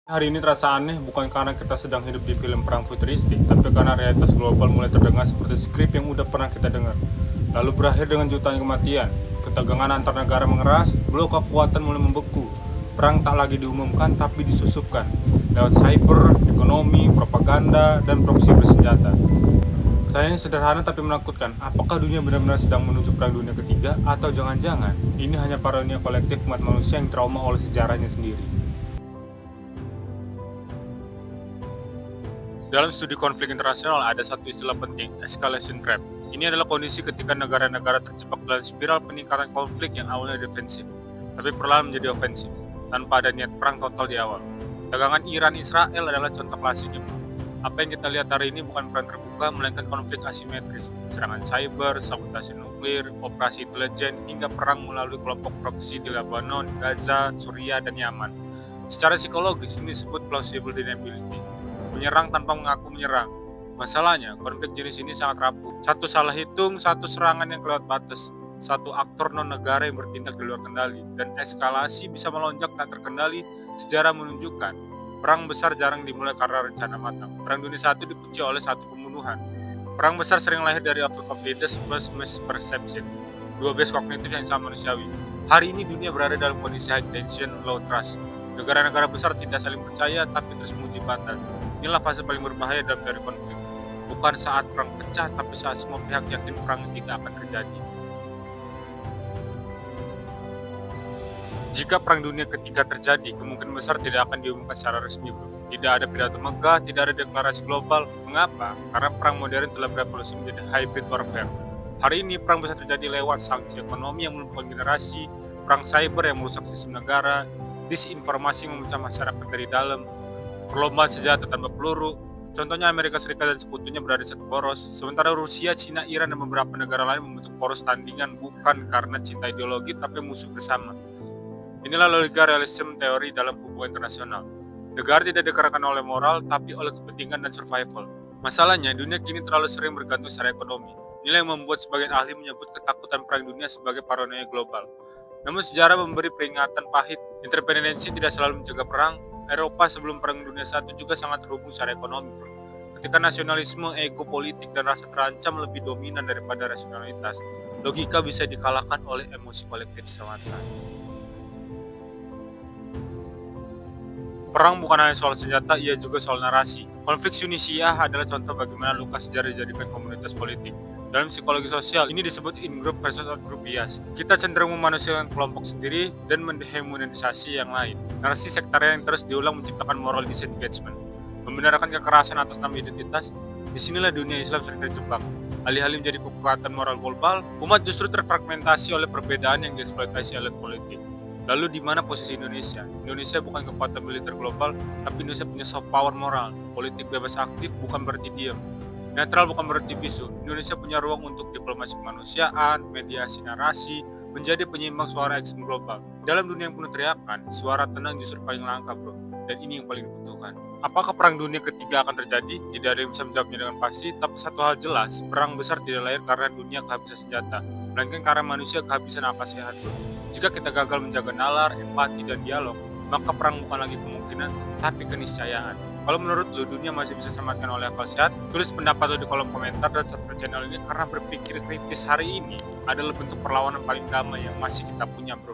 Hari ini terasa aneh bukan karena kita sedang hidup di film perang futuristik, tapi karena realitas global mulai terdengar seperti skrip yang udah pernah kita dengar. Lalu berakhir dengan jutaan kematian, ketegangan antar negara mengeras, blok kekuatan mulai membeku. Perang tak lagi diumumkan tapi disusupkan lewat cyber, ekonomi, propaganda, dan proksi bersenjata. Pertanyaannya sederhana tapi menakutkan, apakah dunia benar-benar sedang menuju perang dunia ketiga atau jangan-jangan ini hanya paranoia kolektif umat manusia yang trauma oleh sejarahnya sendiri? Dalam studi konflik internasional ada satu istilah penting, escalation trap. Ini adalah kondisi ketika negara-negara terjebak dalam spiral peningkatan konflik yang awalnya defensif, tapi perlahan menjadi ofensif, tanpa ada niat perang total di awal. Tegangan Iran-Israel adalah contoh klasiknya. Apa yang kita lihat hari ini bukan perang terbuka, melainkan konflik asimetris, serangan cyber, sabotase nuklir, operasi intelijen, hingga perang melalui kelompok proksi di Lebanon, Gaza, Suriah, dan Yaman. Secara psikologis, ini disebut plausible deniability. Menyerang tanpa mengaku menyerang. Masalahnya, konflik jenis ini sangat rapuh. Satu salah hitung, satu serangan yang kelewat batas, satu aktor non-negara yang bertindak di luar kendali, dan eskalasi bisa melonjak tak terkendali. Sejarah menunjukkan, perang besar jarang dimulai karena rencana matang. Perang Dunia I dipicu oleh satu pembunuhan. Perang besar sering lahir dari overconfidence plus misperception, dua base kognitif yang sama manusiawi. Hari ini dunia berada dalam kondisi high tension, low trust. Negara-negara besar tidak saling percaya, tapi terus menguji batas. Inilah fase paling berbahaya dalam teori konflik. Bukan saat perang pecah, tapi saat semua pihak yakin perang tidak akan terjadi. Jika perang dunia ketiga terjadi, kemungkinan besar tidak akan diumumkan secara resmi, bro. Tidak ada pidato megah, tidak ada deklarasi global. Mengapa? Karena perang modern telah berevolusi menjadi hybrid warfare. Hari ini perang bisa terjadi lewat sanksi ekonomi yang melumpuhkan generasi, perang cyber yang merusak sistem negara, disinformasi yang memecah masyarakat dari dalam, perlombaan senjata tanpa peluru. Contohnya Amerika Serikat dan sekutunya berada di satu poros, sementara Rusia, Cina, Iran, dan beberapa negara lain membentuk poros tandingan bukan karena cinta ideologi tapi musuh bersama. Inilah logika realisme teori dalam hubungan internasional. Negara tidak digerakkan oleh moral tapi oleh kepentingan dan survival. Masalahnya, dunia kini terlalu sering bergantung secara ekonomi. Inilah yang membuat sebagian ahli menyebut ketakutan perang dunia sebagai paranoia global. Namun sejarah memberi peringatan pahit, interdependensi tidak selalu mencegah perang. Eropa sebelum Perang Dunia I juga sangat terhubung secara ekonomi, bro. Ketika nasionalisme, ego politik, dan rasa terancam lebih dominan daripada rasionalitas, logika bisa dikalahkan oleh emosi kolektif semata. Perang bukan hanya soal senjata, ia juga soal narasi. Konflik Tunisia adalah contoh bagaimana luka sejarah dijadikan komunitas politik. Dalam psikologi sosial, ini disebut in-group versus out-group bias. Kita cenderung memanusiakan kelompok sendiri dan mendehumanisasi yang lain. Narasi sektarian yang terus diulang menciptakan moral disengagement. Membenarkan kekerasan atas nama identitas, disinilah dunia Islam sering terjebak. Alih-alih menjadi kekuatan moral global, umat justru terfragmentasi oleh perbedaan yang dieksploitasi elit politik. Lalu di mana posisi Indonesia? Indonesia bukan kekuatan militer global, tapi Indonesia punya soft power moral. Politik bebas aktif bukan berarti diam. Netral bukan berarti bisu. Indonesia punya ruang untuk diplomasi kemanusiaan, mediasi narasi, menjadi penyeimbang suara ekstrem global. Dalam dunia yang penuh teriakan, suara tenang justru paling langka, bro. Dan ini yang paling dibutuhkan. Apakah perang dunia ketiga akan terjadi? Tidak ada yang bisa menjawabnya dengan pasti, tapi satu hal jelas, perang besar tidak lahir karena dunia kehabisan senjata, melainkan karena manusia kehabisan akal sehat, bro. Jika kita gagal menjaga nalar, empati, dan dialog, maka perang bukan lagi kemungkinan, tapi keniscayaan. Kalau menurut lu, dunia masih bisa diselamatkan oleh akal sehat? Tulis pendapat lu di kolom komentar dan subscribe channel ini karena berpikir kritis hari ini adalah bentuk perlawanan paling damai yang masih kita punya, bro.